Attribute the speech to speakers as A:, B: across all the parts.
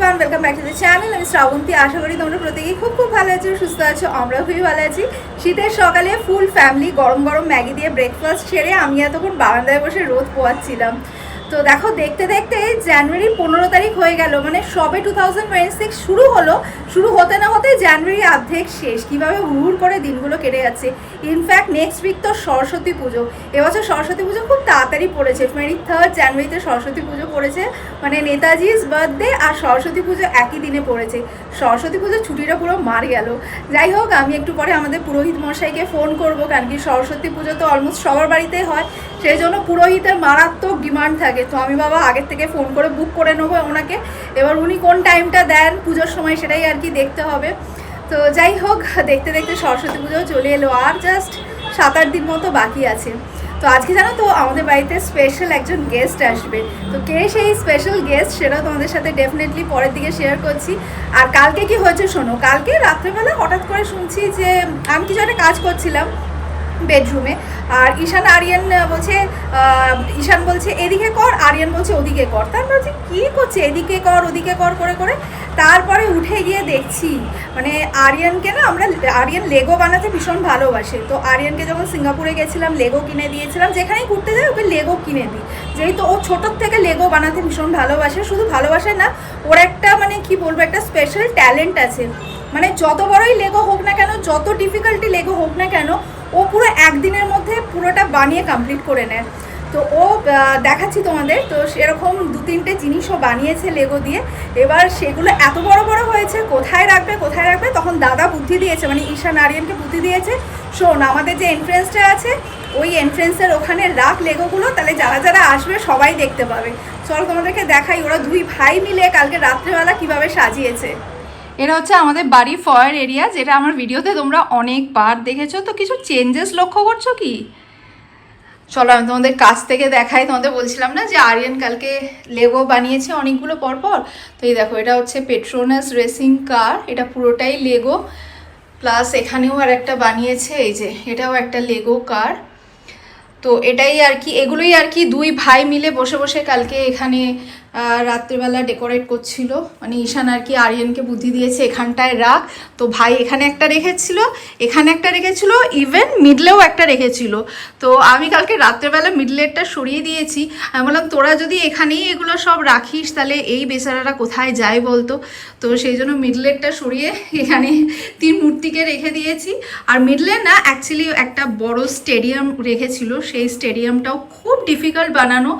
A: Everyone, welcome back to the channel. আমি শ্রাবন্তী। আশা করি তোমরা প্রত্যেকেই খুব ভালো আছো, সুস্থ আছো। আমরাও খুবই ভালো আছি। শীতের সকালে ফুল ফ্যামিলি গরম গরম ম্যাগি দিয়ে ব্রেকফাস্ট সেরে আমি এতক্ষণ বারান্দায় বসে রোদ পোয়াচ্ছিলাম। তো দেখো, দেখতে দেখতে জানুয়ারি 15 তারিখ হয়ে গেল, মানে সবে 2026 শুরু হলো। শুরু হতে না হতে জানুয়ারি অর্ধেক শেষ। কীভাবে হুড় করে দিনগুলো কেটে যাচ্ছে। ইনফ্যাক্ট নেক্সট উইক তো সরস্বতী পুজো। এবছর সরস্বতী পুজো খুব তাড়াতাড়ি পড়েছে, 23 জানুয়ারিতে সরস্বতী পুজো পড়েছে। মানে নেতাজির বার্থডে আর সরস্বতী পুজো একই দিনে পড়েছে। সরস্বতী পুজোর ছুটিটা পুরো মার গেল। যাই হোক, আমি একটু পরে আমাদের পুরোহিত মশাইকে ফোন করবো, কারণ কি সরস্বতী পুজো তো অলমোস্ট সবার বাড়িতেই হয়। সেই জন্য পুরোহিতের মারাত্মক ডিমান্ড থাকে। তো আমি বাবা আগের থেকে ফোন করে বুক করে নেবো ওনাকে। এবার উনি কোন টাইমটা দেন পুজোর সময় সেটাই আর কি দেখতে হবে। তো যাই হোক, দেখতে দেখতে সরস্বতী পুজোও চলে এলো, আর জাস্ট 7-8 দিন মতো বাকি আছে। তো আজকে জানো তো আমাদের বাড়িতে স্পেশাল একজন গেস্ট আসবে। তো কে সেই স্পেশাল গেস্ট সেটাও তোমাদের সাথে ডেফিনেটলি পরের দিকে শেয়ার করছি। আর কালকে কি হয়েছে শোনো। কালকে রাত্রেবেলা হঠাৎ করে শুনছি যে আমি কিছু একটা কাজ করছিলাম বেডরুমে, আর ঈশান আরিয়ান বলছে, ঈশান বলছে এদিকে কর, আরিয়ান বলছে ওদিকে কর। তার বলছে কী করছে, এদিকে কর ওদিকে কর করে করে। তারপরে উঠে গিয়ে দেখছি মানে আরিয়ানকে না, আরিয়ান লেগো বানাতে ভীষণ ভালোবাসে। তো আরিয়ানকে যখন সিঙ্গাপুরে গেছিলাম লেগো কিনে দিয়েছিলাম, যেখানেই ঘুরতে যাই ওকে লেগো কিনে দিই, যেহেতু ও ছোটোর থেকে লেগো বানাতে ভীষণ ভালোবাসে। শুধু ভালোবাসে না, ওর একটা মানে কি বলবো, একটা স্পেশাল ট্যালেন্ট আছে। মানে যত বড়ই লেগো হোক না কেন, যত ডিফিকাল্টি লেগো হোক না কেন, ও পুরো একদিনের মধ্যে পুরোটা বানিয়ে কমপ্লিট করে নেয়। তো ও দেখাচ্ছি তোমাদের। তো সেরকম 2-3টে জিনিসও বানিয়েছে লেগো দিয়ে। এবার সেগুলো এত বড় বড় হয়েছে, কোথায় রাখবে কোথায় রাখবে। তখন দাদা বুদ্ধি দিয়েছে, মানে ঈশান আরিয়ানকে বুদ্ধি দিয়েছে, শোন আমাদের যে এন্ট্রেন্সটা আছে ওই এন্ট্রেন্সের ওখানে রাখ লেগোগুলো, তাহলে যারা যারা আসবে সবাই দেখতে পাবে। চল তোমাদেরকে দেখাই ওরা দুই ভাই মিলে কালকে রাত্রেবেলা কিভাবে সাজিয়েছে। এটা হচ্ছে আমাদের বাড়ি ফয়ার এরিয়া, যেটা আমার ভিডিওতে তোমরা অনেকবার দেখেছো। তো কিছু চেঞ্জেস লক্ষ্য করছো কি? চলো আমি তোমাদের কাছ থেকে দেখাই। তোমাদের বলছিলাম না যে আরিয়ান কালকে লেগো বানিয়েছে অনেকগুলো পরপর। তো এই দেখো, এটা হচ্ছে পেট্রোনাস রেসিং কার, এটা পুরোটাই লেগো। প্লাস এখানেও আর একটা বানিয়েছে, এই যে এটাও একটা লেগো কার। তো এটাই আর কি, এগুলোই আর কি দুই ভাই মিলে বসে বসে কালকে এখানে রাত্রিবেলা ডেকোরেট করছিল। মানে ঈশান আর কি আরিয়ানকে বুদ্ধি দিয়েছে এখানটায় রাখ। তো ভাই এখানে একটা রেখেছিল, এখানে একটা রেখেছিল, ইভেন মিডলেও একটা রেখেছিল। তো আমি কালকে রাত্রেবেলা মিডলেরটা সরিয়ে দিয়েছি। আমি বললাম তোরা যদি এখানেই এগুলো সব রাখিস তাহলে এই বেচারারা কোথায় যায় বলতো। তো সেই জন্য মিডলেরটা সরিয়ে এখানে 3 মূর্তিকে রেখে দিয়েছি। আর মিডলে না অ্যাকচুয়ালি একটা বড় স্টেডিয়াম রেখেছিল, সেই স্টেডিয়ামটাও খুব ডিফিকাল্ট বানানো।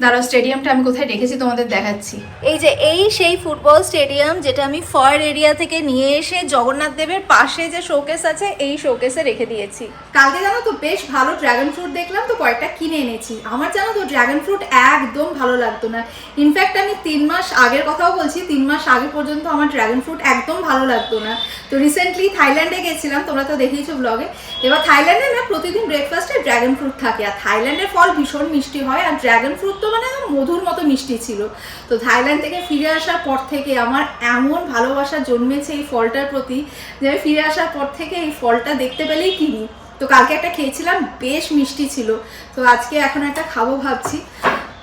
A: দাঁড়াও, স্টেডিয়ামটা আমি কোথায় রেখেছি তোমাদের দেখাচ্ছি। এই যে এই সেই ফুটবল স্টেডিয়াম, যেটা আমি ফয়ার এরিয়া থেকে নিয়ে এসে জগন্নাথ দেবের পাশে যে শোকেস আছে এই শোকেসে রেখে দিয়েছি। কালকে জানো তো বেশ ভালো ড্রাগন ফ্রুট দেখলাম, তো কয়েকটা কিনে এনেছি। আমার জানো তো ড্রাগন ফ্রুট একদম ভালো লাগতো না। ইনফ্যাক্ট আমি 3 মাস আগের কথাও বলছি, 3 মাস আগে পর্যন্ত আমার ড্রাগন ফ্রুট একদম ভালো লাগতো না। তো রিসেন্টলি থাইল্যান্ডে গেছিলাম, তোমরা তো দেখেইছো ব্লগে। এবার থাইল্যান্ডে না প্রতিদিন ব্রেকফাস্টে ড্রাগন ফ্রুট থাকে, আর থাইল্যান্ডের ফল ভীষণ মিষ্টি হয়, আর ড্রাগন ফ্রুট তো মানে মধুর মতো মিষ্টি ছিল। তো থাইল্যান্ড থেকে ফিরে আসার পর থেকে আমার এমন ভালোবাসা জন্মেছে এই ফলটার প্রতি, যে আমি ফিরে আসার পর থেকে এই ফলটা দেখতে পেলেই কিনি। তো কালকে একটা খেয়েছিলাম, বেশ মিষ্টি ছিল। তো আজকে এখন একটা খাবো ভাবছি।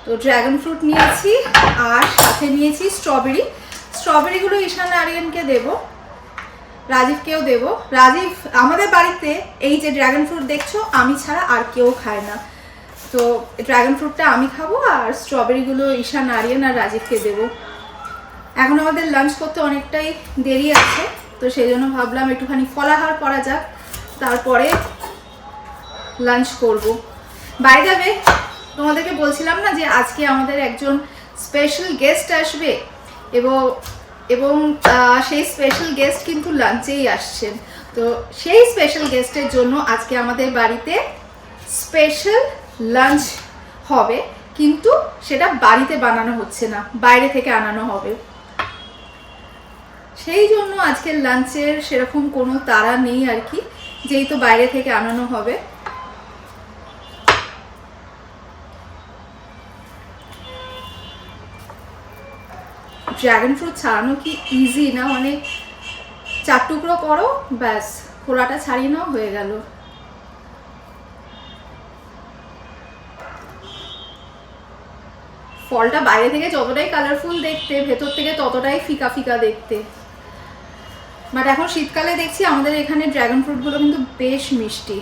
A: তো ড্রাগন ফ্রুট নিয়েছি, আর সাথে নিয়েছি স্ট্রবেরি। স্ট্রবেরিগুলো ঈশান আরিয়ানকে দেবো, রাজীবকেও দেবো। রাজীব আমাদের বাড়িতে এই যে ড্রাগন ফ্রুট দেখছো আমি ছাড়া আর কেউ খায় না। তো ড্রাগন ফ্রুটটা আমি খাবো, আর স্ট্রবেরিগুলো ঈশান আরিয়ান আর রাজীবকে দেবো। এখন আমাদের লাঞ্চ করতে অনেকটাই দেরি আছে, তো সেই জন্য ভাবলাম একটুখানি ফলাহার করা যাক, তারপরে লাঞ্চ করব। বাই দ্য ওয়ে, তোমাদেরকে বলছিলাম না যে আজকে আমাদের একজন স্পেশাল গেস্ট আসবে, এবং সেই স্পেশাল গেস্ট কিন্তু লাঞ্চেই আসছেন। তো সেই স্পেশাল গেস্টের জন্য আজকে আমাদের বাড়িতে স্পেশাল লাঞ্চ হবে, কিন্তু সেটা বাড়িতে বানানো হচ্ছে না, বাইরে থেকে আনানো হবে। সেই জন্য আজকের লাঞ্চের সেরকম কোনো তাড়া নেই আর কি, যেহেতু বাইরে থেকে আনানো হবে। ড্রাগন ফ্রুট ছাড়ানো কি ইজি না, মানে 4 টুকরো করো, ব্যাস খোলাটা ছাড়িয়ে নাও, হয়ে গেল। ফলটা বাইরে থেকে যতটাই কালারফুল দেখতে, ভেতর থেকে ততটাই ফিকা ফিকা দেখতে। বাট এখন শীতকালে দেখছি আমাদের এখানে ড্রাগন ফ্রুটগুলো কিন্তু বেশ মিষ্টি।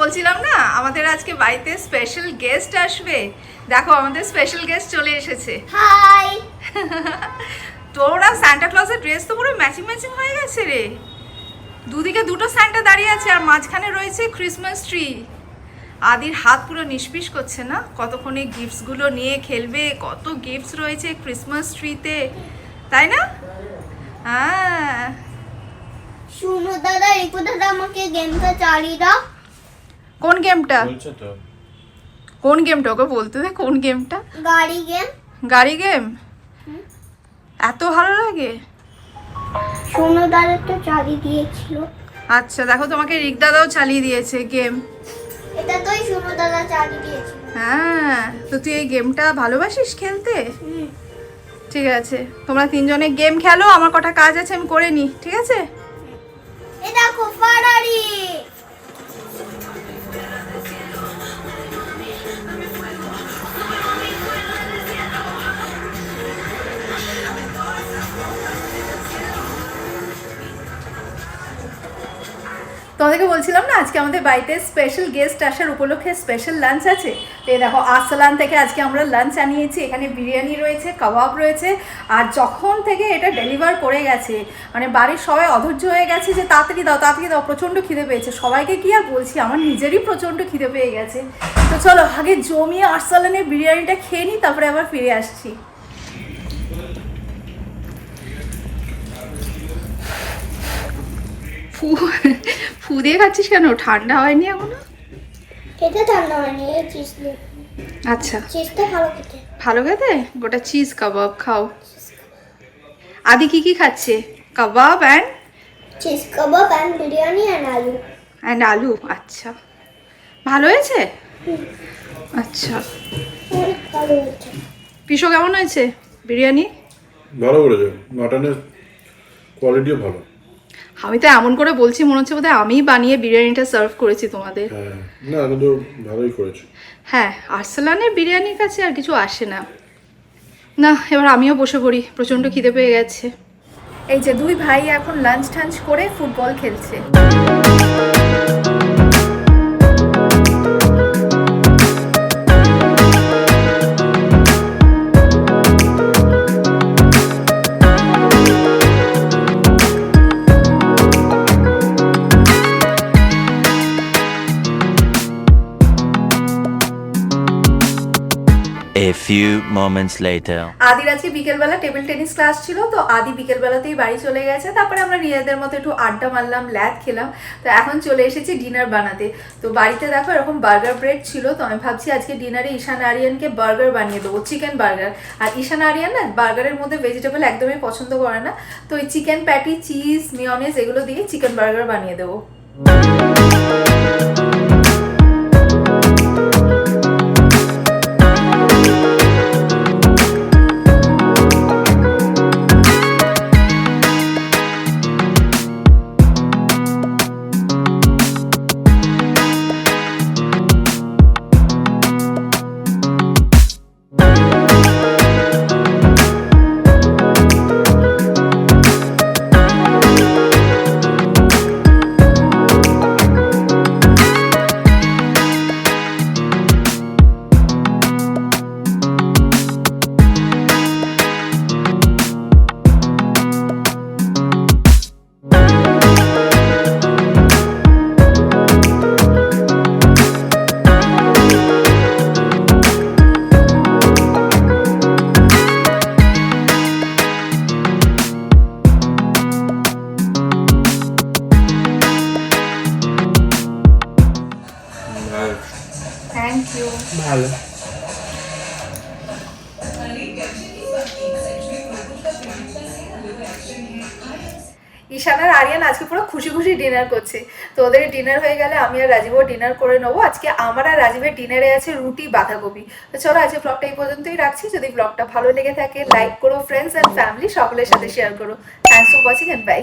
A: বলছিলাম না আমাদের আজকে বাড়িতে স্পেশাল গেস্ট আসবে। দেখো আমাদের স্পেশাল গেস্ট চলে এসেছে।
B: হাই।
A: তোরা সান্টা ক্লজের ড্রেস তো পুরো ম্যাচিং ম্যাচিং হয়ে গেছে রে। দুদিকে দুটো সান্টা দাঁড়িয়ে আছে আর মাঝখানে রয়েছে ক্রিসমাস ট্রি। আদির হাত পুরো নিষ্পিস করছে না, কতক্ষণে গিফটসগুলো নিয়ে খেলবে। কত গিফটস রয়েছে ক্রিসমাস ট্রিতে, তাই না? হ্যাঁ
B: শুনো দাদা, রিকু দাদা আমাকে গেমটা চালিয়ে দাও।
A: কোন গেমটা? কোন গেমটা ওকে বলতে দে। কোন গেমটা?
B: গাড়ি গেম।
A: গাড়ি গেম? এত ভালো লাগে?
B: শুনো দাদা তো চালিয়ে দিয়েছিল।
A: আচ্ছা দেখো তোমাকে রিক দাদাও চালিয়ে দিয়েছে গেম।
B: এটা তোই শুনো দাদা চালিয়ে দিয়েছিল।
A: হ্যাঁ তো তুই এই গেমটা ভালোবাসিস খেলতে? ঠিক আছে তোমরা তিনজনে গেম খেলো, আমার কটা কাজ আছে আমি করে নি, ঠিক আছে?
B: এ দেখো ফারারি।
A: তোমাদেরকে বলছিলাম না আজকে আমাদের বাড়িতে স্পেশাল গেস্ট আসার উপলক্ষে স্পেশাল লাঞ্চ আছে। তো এই দেখো আরসালান থেকে আজকে আমরা লাঞ্চ আনিয়েছি। এখানে বিরিয়ানি রয়েছে, কাবাব রয়েছে। আর যখন থেকে এটা ডেলিভার করে গেছে মানে বাড়ির সবাই অধৈর্য হয়ে গেছে যে তাড়াতাড়ি দাও তাড়াতাড়ি দাও, প্রচণ্ড খিদে পেয়েছে। সবাইকে কি আর বলছি, আমার নিজেরই প্রচণ্ড খিদে পেয়ে গেছে। তো চলো আগে জমিয়ে আরসালানের বিরিয়ানিটা খেয়ে নিই, তারপরে আবার ফিরে আসছি। ফু দিয়ে খাচ্ছিস কেন? ঠান্ডা হয়নি এখনো?
B: খেতে ঠান্ডা হয়নি, এই চিজ দিয়ে।
A: আচ্ছা
B: চিজটা ভালো খেতে।
A: ভালো খেতে? গোটা চিজ কাবাব খাও। আদি কি কি খাচ্ছে? Kebab and
B: cheese kebab and biryani and aloo.
A: আচ্ছা ভালো হয়েছে? আচ্ছা
B: অনেক ভালো হয়েছে।
A: পিসো কেমন হয়েছে বিরিয়ানি?
C: ভালো করেছে, মাটনের কোয়ালিটিও ভালো।
A: আমি তো এমন করে বলছি মনে হচ্ছে বোধহয় আমিই বানিয়ে বিরিয়ানিটা সার্ভ করেছি তোমাদের।
C: হ্যাঁ না কিন্তু ভালোই করেছে।
A: হ্যাঁ আরসালানের বিরিয়ানির কাছে আর কিছু আসে না। না এবার আমিও বসে পড়ি, প্রচণ্ড খিদে পেয়ে গেছে। এই যে দুই ভাই এখন লাঞ্চ টাঞ্চ করে ফুটবল খেলছে।
D: A few moments later.
A: আদির আজকে বিকেলবেলা টেবিল টেনিস ক্লাস ছিল, তো আদি বিকেলবেলাতেই বাড়ি চলে গেছে। তারপরে আমরা নিজেদের মতো একটু আড্ডা মারলাম, ল্যাদ খেলাম। তো এখন চলে এসেছি ডিনার বানাতে। তো বাড়িতে দেখো এরকম বার্গার ব্রেড ছিল, তো আমি ভাবছি আজকে ডিনারে ঈশান আরিয়ানকে বার্গার বানিয়ে দেবো, চিকেন বার্গার। আর ঈশান আরিয়ান না বার্গারের মধ্যে ভেজিটেবল একদমই পছন্দ করে না, তো ওই চিকেন প্যাটি, চিজ, মিওনিজ এগুলো দিয়ে চিকেন বার্গার বানিয়ে দেবো। Thank you.
E: ভালো।
A: ঈশান আর আরিয়ান আজকে পুরো খুশি খুশি ডিনার করছে। তো ওদের ডিনার হয়ে গেলে আমি আর রাজীবও ডিনার করে নেবো। আজকে আমার আর রাজীবের ডিনারে আছে রুটি বাঁধাকপি। তো চলো আজকে ব্লগটা এই পর্যন্তই রাখছি। যদি ব্লগটা ভালো লেগে থাকে লাইক করো, ফ্রেন্ডস অ্যান্ড ফ্যামিলি সকলের সাথে শেয়ার করো। Thanks for watching and by.